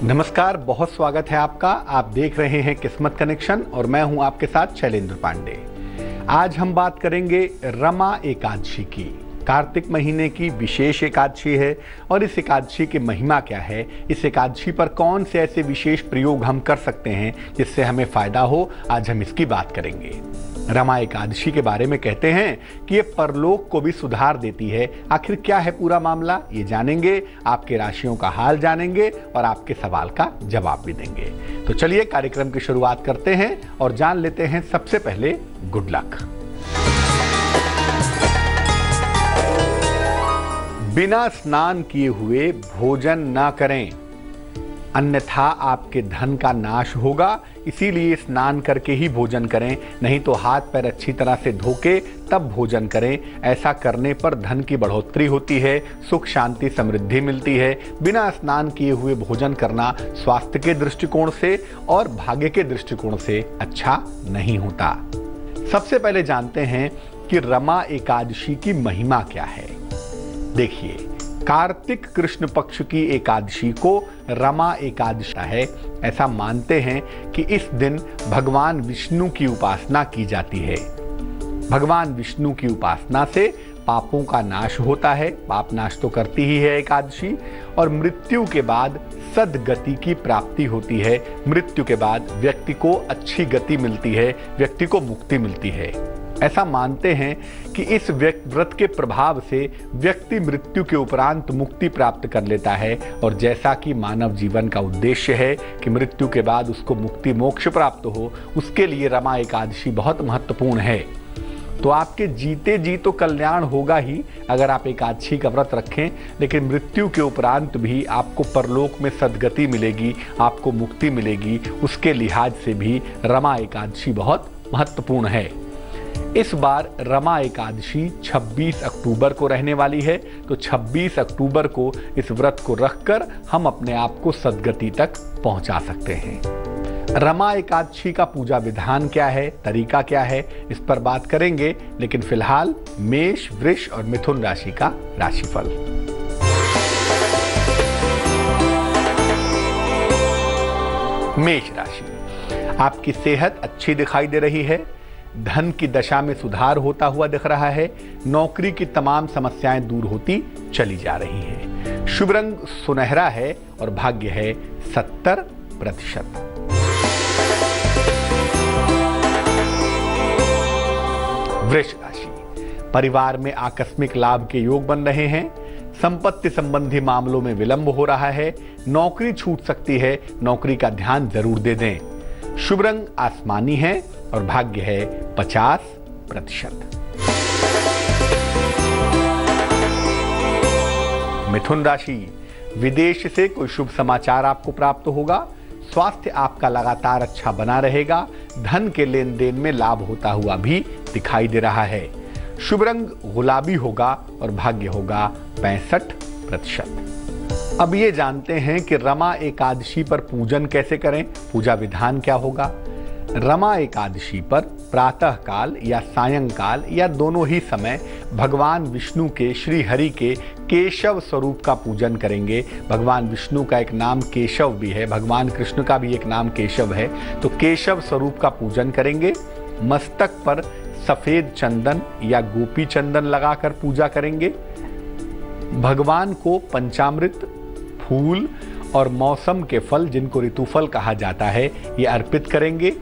नमस्कार, बहुत स्वागत है आपका। आप देख रहे हैं किस्मत कनेक्शन और मैं हूं आपके साथ शैलेंद्र पांडे। आज हम बात करेंगे रमा एकादशी की। कार्तिक महीने की विशेष एकादशी है और इस एकादशी की महिमा क्या है, इस एकादशी पर कौन से ऐसे विशेष प्रयोग हम कर सकते हैं जिससे हमें फायदा हो, आज हम इसकी बात करेंगे। रमा एकादशी के बारे में कहते हैं कि ये परलोक को भी सुधार देती है। आखिर क्या है पूरा मामला, ये जानेंगे, आपके राशियों का हाल जानेंगे और आपके सवाल का जवाब भी देंगे। तो चलिए कार्यक्रम की शुरुआत करते हैं और जान लेते हैं सबसे पहले गुड लक। बिना स्नान किए हुए भोजन ना करें, अन्यथा आपके धन का नाश होगा। इसीलिए स्नान करके ही भोजन करें, नहीं तो हाथ पैर अच्छी तरह से धो के तब भोजन करें। ऐसा करने पर धन की बढ़ोतरी होती है, सुख शांति समृद्धि मिलती है। बिना स्नान किए हुए भोजन करना स्वास्थ्य के दृष्टिकोण से और भाग्य के दृष्टिकोण से अच्छा नहीं होता। सबसे पहले जानते हैं कि रमा एकादशी की महिमा क्या है। देखिए, कार्तिक कृष्ण पक्ष की एकादशी को रमा एकादशी है। ऐसा मानते हैं कि इस दिन भगवान विष्णु की उपासना की जाती है। भगवान विष्णु की उपासना से पापों का नाश होता है, पाप नाश तो करती ही है एकादशी, और मृत्यु के बाद सद्गति की प्राप्ति होती है। मृत्यु के बाद व्यक्ति को अच्छी गति मिलती है, व्यक्ति को मुक्ति मिलती है। ऐसा मानते हैं कि इस व्रत के प्रभाव से व्यक्ति मृत्यु के उपरांत मुक्ति प्राप्त कर लेता है, और जैसा कि मानव जीवन का उद्देश्य है कि मृत्यु के बाद उसको मुक्ति मोक्ष प्राप्त हो, उसके लिए रमा एकादशी बहुत महत्वपूर्ण है। तो आपके जीते जी तो कल्याण होगा ही अगर आप एकादशी का व्रत रखें, लेकिन मृत्यु के उपरांत भी आपको परलोक में सद्गति मिलेगी, आपको मुक्ति मिलेगी। उसके लिहाज से भी रमा एकादशी बहुत महत्वपूर्ण है। इस बार रमा एकादशी 26 अक्टूबर को रहने वाली है, तो 26 अक्टूबर को इस व्रत को रखकर हम अपने आप को सद्गति तक पहुंचा सकते हैं। रमा एकादशी का पूजा विधान क्या है, तरीका क्या है, इस पर बात करेंगे। लेकिन फिलहाल मेष, वृष और मिथुन राशि का राशिफल। मेष राशि, आपकी सेहत अच्छी दिखाई दे रही है। धन की दशा में सुधार होता हुआ दिख रहा है। नौकरी की तमाम समस्याएं दूर होती चली जा रही हैं। शुभ रंग सुनहरा है और भाग्य है 70%। वृष राशि, परिवार में आकस्मिक लाभ के योग बन रहे हैं। संपत्ति संबंधी मामलों में विलंब हो रहा है। नौकरी छूट सकती है, नौकरी का ध्यान जरूर दे दें। शुभ रंग आसमानी है और भाग्य है 50%। मिथुन राशि, विदेश से कोई शुभ समाचार आपको प्राप्त होगा। स्वास्थ्य आपका लगातार अच्छा बना रहेगा। धन के लेन देन में लाभ होता हुआ भी दिखाई दे रहा है। शुभ रंग गुलाबी होगा और भाग्य होगा 65%। अब ये जानते हैं कि रमा एकादशी पर पूजन कैसे करें, पूजा विधान क्या होगा। रमा एकादशी पर प्रातः काल या सायंकाल या दोनों ही समय भगवान विष्णु के, श्री हरि के केशव स्वरूप का पूजन करेंगे। भगवान विष्णु का एक नाम केशव भी है, भगवान कृष्ण का भी एक नाम केशव है, तो केशव स्वरूप का पूजन करेंगे। मस्तक पर सफेद चंदन या गोपी चंदन लगाकर पूजा करेंगे। भगवान को पंचामृत, फूल और मौसम के फल, जिनको ऋतुफल कहा जाता है, ये अर्पित करेंगे।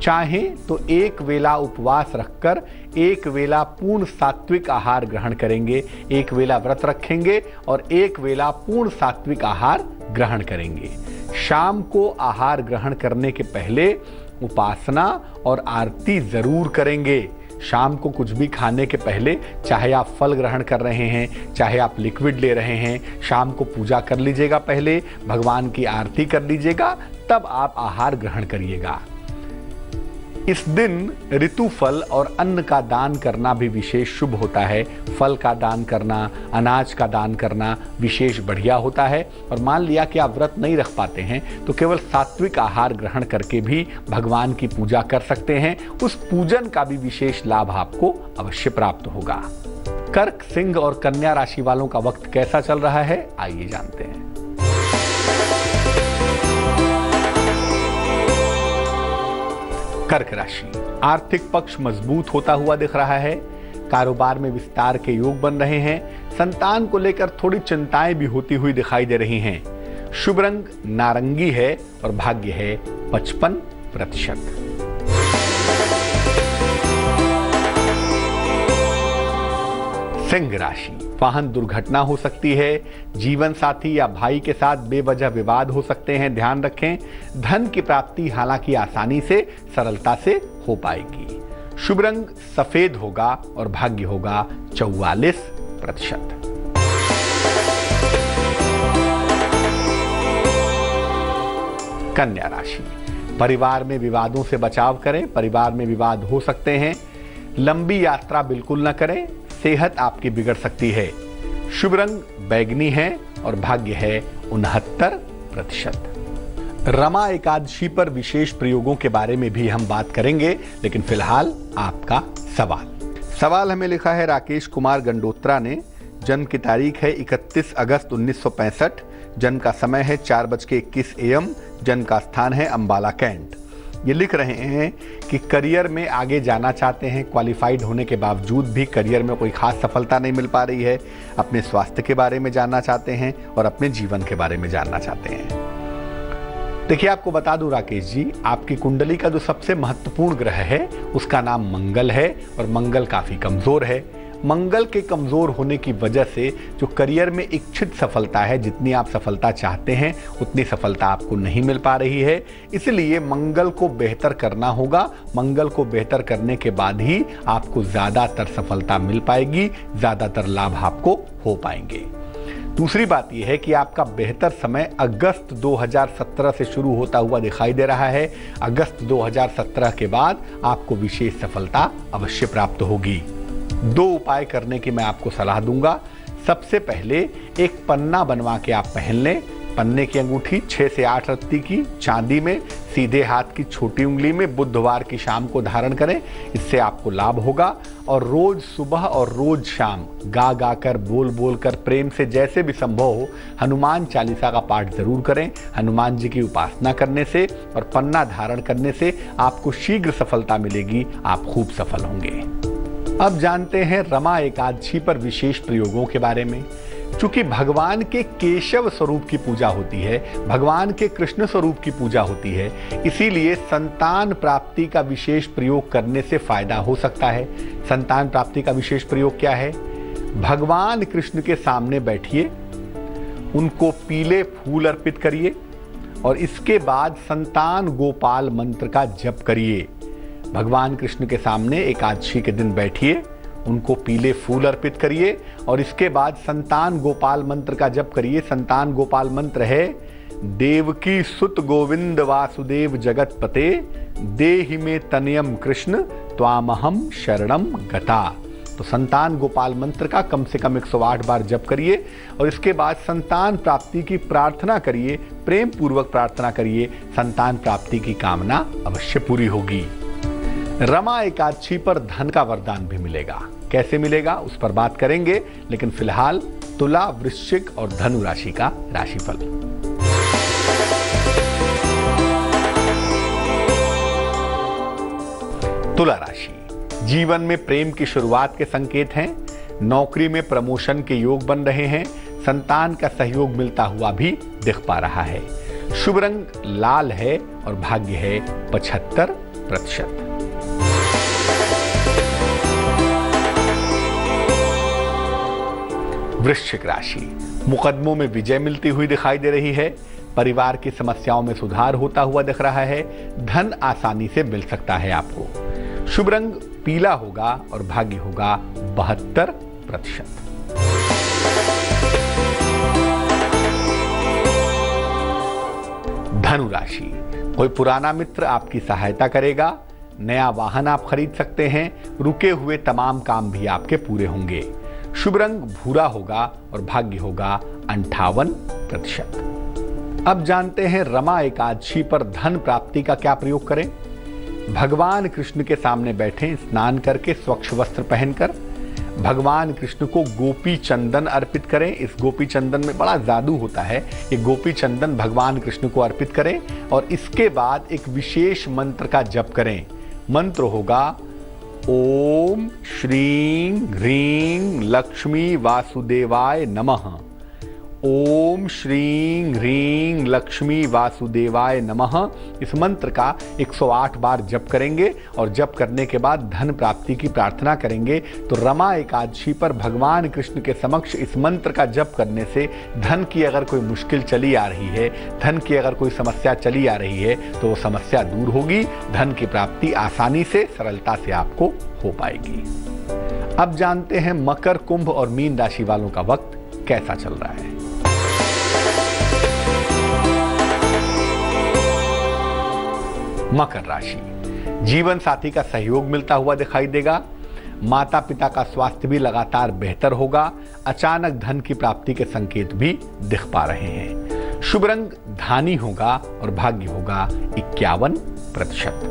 चाहें तो एक वेला उपवास रखकर एक वेला पूर्ण सात्विक आहार ग्रहण करेंगे। एक वेला व्रत रखेंगे और एक वेला पूर्ण सात्विक आहार ग्रहण करेंगे। शाम को आहार ग्रहण करने के पहले उपासना और आरती जरूर करेंगे। शाम को कुछ भी खाने के पहले, चाहे आप फल ग्रहण कर रहे हैं, चाहे आप लिक्विड ले रहे हैं, शाम को पूजा कर लीजिएगा, पहले भगवान की आरती कर लीजिएगा, तब आप आहार ग्रहण करिएगा। इस दिन ऋतु फल और अन्न का दान करना भी विशेष शुभ होता है। फल का दान करना, अनाज का दान करना विशेष बढ़िया होता है। और मान लिया कि आप व्रत नहीं रख पाते हैं तो केवल सात्विक आहार ग्रहण करके भी भगवान की पूजा कर सकते हैं। उस पूजन का भी विशेष लाभ आपको अवश्य प्राप्त होगा। कर्क, सिंह और कन्या राशि वालों का वक्त कैसा चल रहा है, आइए जानते हैं। कर्क राशि, आर्थिक पक्ष मजबूत होता हुआ दिख रहा है। कारोबार में विस्तार के योग बन रहे हैं। संतान को लेकर थोड़ी चिंताएं भी होती हुई दिखाई दे रही हैं। शुभ रंग नारंगी है और भाग्य है 55%। सिंह राशि, वाहन दुर्घटना हो सकती है। जीवन साथी या भाई के साथ बेवजह विवाद हो सकते हैं, ध्यान रखें। धन की प्राप्ति हालांकि आसानी से, सरलता से हो पाएगी। शुभ रंग सफेद होगा और भाग्य होगा 44%। कन्या राशि, परिवार में विवादों से बचाव करें। परिवार में विवाद हो सकते हैं। लंबी यात्रा बिल्कुल न करें, सेहत आपकी बिगड़ सकती है। शुभ रंग बैगनी है और भाग्य है 69%। रमा एकादशी पर विशेष प्रयोगों के बारे में भी हम बात करेंगे, लेकिन फिलहाल आपका सवाल हमें लिखा है राकेश कुमार गंडोत्रा ने। जन्म की तारीख है 31 अगस्त 1965। जन्म का समय है 4:21 AM। जन्म का स्थान है अंबाला कैंट। ये लिख रहे हैं कि करियर में आगे जाना चाहते हैं। क्वालिफाइड होने के बावजूद भी करियर में कोई खास सफलता नहीं मिल पा रही है। अपने स्वास्थ्य के बारे में जानना चाहते हैं और अपने जीवन के बारे में जानना चाहते हैं। देखिए, आपको बता दूं राकेश जी, आपकी कुंडली का जो सबसे महत्वपूर्ण ग्रह है उसका नाम मंगल है और मंगल काफी कमजोर है। मंगल के कमजोर होने की वजह से जो करियर में इच्छित सफलता है, जितनी आप सफलता चाहते हैं उतनी सफलता आपको नहीं मिल पा रही है। इसलिए मंगल को बेहतर करना होगा। मंगल को बेहतर करने के बाद ही आपको ज्यादातर सफलता मिल पाएगी, ज्यादातर लाभ आपको हो पाएंगे। दूसरी बात यह है कि आपका बेहतर समय अगस्त 2017 से शुरू होता हुआ दिखाई दे रहा है। अगस्त 2017 के बाद आपको विशेष सफलता अवश्य प्राप्त होगी। 2 उपाय करने की मैं आपको सलाह दूंगा। सबसे पहले एक पन्ना बनवा के आप पहन लें। पन्ने की अंगूठी 6 से 8 रत्ती की चांदी में, सीधे हाथ की छोटी उंगली में, बुधवार की शाम को धारण करें। इससे आपको लाभ होगा। और रोज सुबह और रोज शाम गा गा कर, बोल बोल कर, प्रेम से, जैसे भी संभव हो, हनुमान चालीसा का पाठ जरूर करें। हनुमान जी की उपासना करने से और पन्ना धारण करने से आपको शीघ्र सफलता मिलेगी। आप खूब सफल होंगे। अब जानते हैं रमा एकादशी पर विशेष प्रयोगों के बारे में। चूंकि भगवान के केशव स्वरूप की पूजा होती है, भगवान के कृष्ण स्वरूप की पूजा होती है, इसीलिए संतान प्राप्ति का विशेष प्रयोग करने से फायदा हो सकता है। संतान प्राप्ति का विशेष प्रयोग क्या है? भगवान कृष्ण के सामने बैठिए, उनको पीले फूल अर्पित करिए और इसके बाद संतान गोपाल मंत्र का जप करिए। भगवान कृष्ण के सामने एकादशी के दिन बैठिए, उनको पीले फूल अर्पित करिए और इसके बाद संतान गोपाल मंत्र का जप करिए। संतान गोपाल मंत्र है, देवकी सुत गोविंद वासुदेव जगतपते, देहि में तनयम कृष्ण त्वामहम शरणम गता। तो संतान गोपाल मंत्र का कम से कम 108 बार जप करिए और इसके बाद संतान प्राप्ति की प्रार्थना करिए, प्रेम पूर्वक प्रार्थना करिए। संतान प्राप्ति की कामना अवश्य पूरी होगी। रमा एकादशी पर धन का वरदान भी मिलेगा। कैसे मिलेगा उस पर बात करेंगे, लेकिन फिलहाल तुला, वृश्चिक और धनु राशि का राशिफल। तुला राशि, जीवन में प्रेम की शुरुआत के संकेत हैं। नौकरी में प्रमोशन के योग बन रहे हैं। संतान का सहयोग मिलता हुआ भी दिख पा रहा है। शुभ रंग लाल है और भाग्य है 75%। वृश्चिक राशि, मुकदमों में विजय मिलती हुई दिखाई दे रही है। परिवार की समस्याओं में सुधार होता हुआ दिख रहा है। धन आसानी से मिल सकता है आपको। शुभ रंग पीला होगा और भाग्य होगा 72%। धनु राशि, कोई पुराना मित्र आपकी सहायता करेगा। नया वाहन आप खरीद सकते हैं। रुके हुए तमाम काम भी आपके पूरे होंगे। शुभ रंग भूरा होगा और भाग्य होगा 58%। अब जानते हैं रमा एकादशी पर धन प्राप्ति का क्या प्रयोग करें। भगवान कृष्ण के सामने बैठें, स्नान करके स्वच्छ वस्त्र पहनकर भगवान कृष्ण को गोपी चंदन अर्पित करें। इस गोपी चंदन में बड़ा जादू होता है। ये गोपी चंदन भगवान कृष्ण को अर्पित करें और इसके बाद एक विशेष मंत्र का जप करें। मंत्र होगा ओम श्रीं ह्रीं लक्ष्मी वासुदेवाय नमः। ओम श्रीं ह्रीं लक्ष्मी वासुदेवाय नमः। इस मंत्र का 108 बार जप करेंगे और जप करने के बाद धन प्राप्ति की प्रार्थना करेंगे तो रमा एकादशी पर भगवान कृष्ण के समक्ष इस मंत्र का जप करने से धन की अगर कोई मुश्किल चली आ रही है, धन की अगर कोई समस्या चली आ रही है तो वो समस्या दूर होगी, धन की प्राप्ति आसानी से सरलता से आपको हो पाएगी। अब जानते हैं मकर, कुंभ और मीन राशि वालों का वक्त कैसा चल रहा है। मकर राशि, जीवन साथी का सहयोग मिलता हुआ दिखाई देगा। माता पिता का स्वास्थ्य भी लगातार बेहतर होगा। अचानक धन की प्राप्ति के संकेत भी दिख पा रहे हैं। शुभ रंग धानी होगा और भाग्य होगा 51%।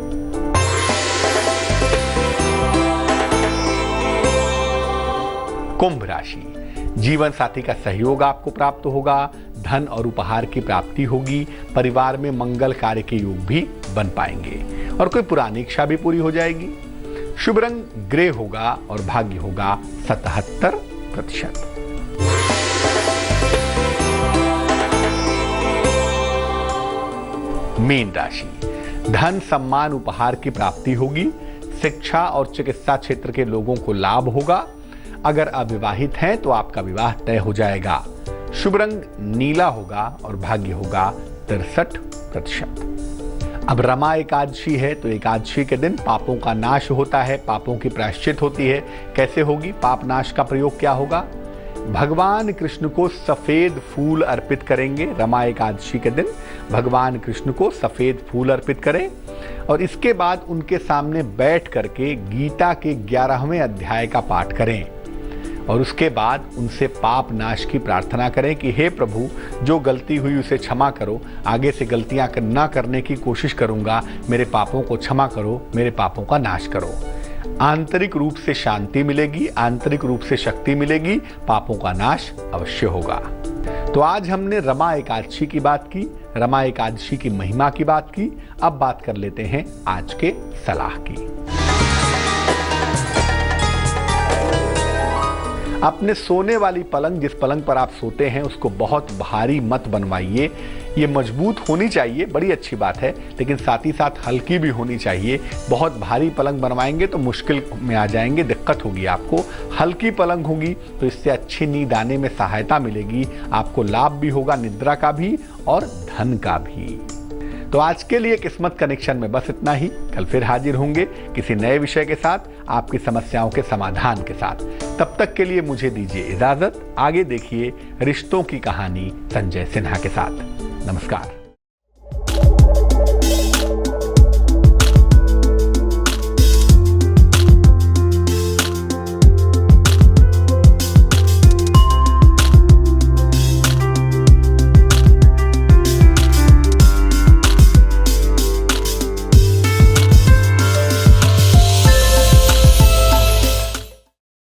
कुंभ राशि, जीवन साथी का सहयोग आपको प्राप्त होगा। धन और उपहार की प्राप्ति होगी। परिवार में मंगल कार्य के योग भी बन पाएंगे और कोई पुरानी इच्छा भी पूरी हो जाएगी। शुभ रंग ग्रे होगा और भाग्य होगा 77%। मीन राशि, धन सम्मान उपहार की प्राप्ति होगी। शिक्षा और चिकित्सा क्षेत्र के लोगों को लाभ होगा। अगर अविवाहित हैं तो आपका विवाह तय हो जाएगा। शुभ रंग नीला होगा और भाग्य होगा 63%। अब रमा एकादशी है तो एकादशी के दिन पापों का नाश होता है, पापों की प्रायश्चित होती है। कैसे होगी? पाप नाश का प्रयोग क्या होगा? भगवान कृष्ण को सफेद फूल अर्पित करेंगे। रमा एकादशी के दिन भगवान कृष्ण को सफेद फूल अर्पित करें और इसके बाद उनके सामने बैठ करके गीता के 11वें अध्याय का पाठ करें और उसके बाद उनसे पाप नाश की प्रार्थना करें कि हे प्रभु, जो गलती हुई उसे क्षमा करो, आगे से गलतियां न करने की कोशिश करूंगा, मेरे पापों को क्षमा करो, मेरे पापों का नाश करो। आंतरिक रूप से शांति मिलेगी, आंतरिक रूप से शक्ति मिलेगी, पापों का नाश अवश्य होगा। तो आज हमने रमा एकादशी की बात की, रमा एकादशी की महिमा की बात की। अब बात कर लेते हैं आज के सलाह की। अपने सोने वाली पलंग, जिस पलंग पर आप सोते हैं, उसको बहुत भारी मत बनवाइए। ये मजबूत होनी चाहिए, बड़ी अच्छी बात है, लेकिन साथ ही साथ हल्की भी होनी चाहिए। बहुत भारी पलंग बनवाएंगे तो मुश्किल में आ जाएंगे, दिक्कत होगी आपको। हल्की पलंग होगी तो इससे अच्छी नींद आने में सहायता मिलेगी, आपको लाभ भी होगा, निद्रा का भी और धन का भी। तो आज के लिए किस्मत कनेक्शन में बस इतना ही। कल फिर हाजिर होंगे किसी नए विषय के साथ, आपकी समस्याओं के समाधान के साथ। तब तक के लिए मुझे दीजिए इजाजत। आगे देखिए रिश्तों की कहानी संजय सिन्हा के साथ। नमस्कार।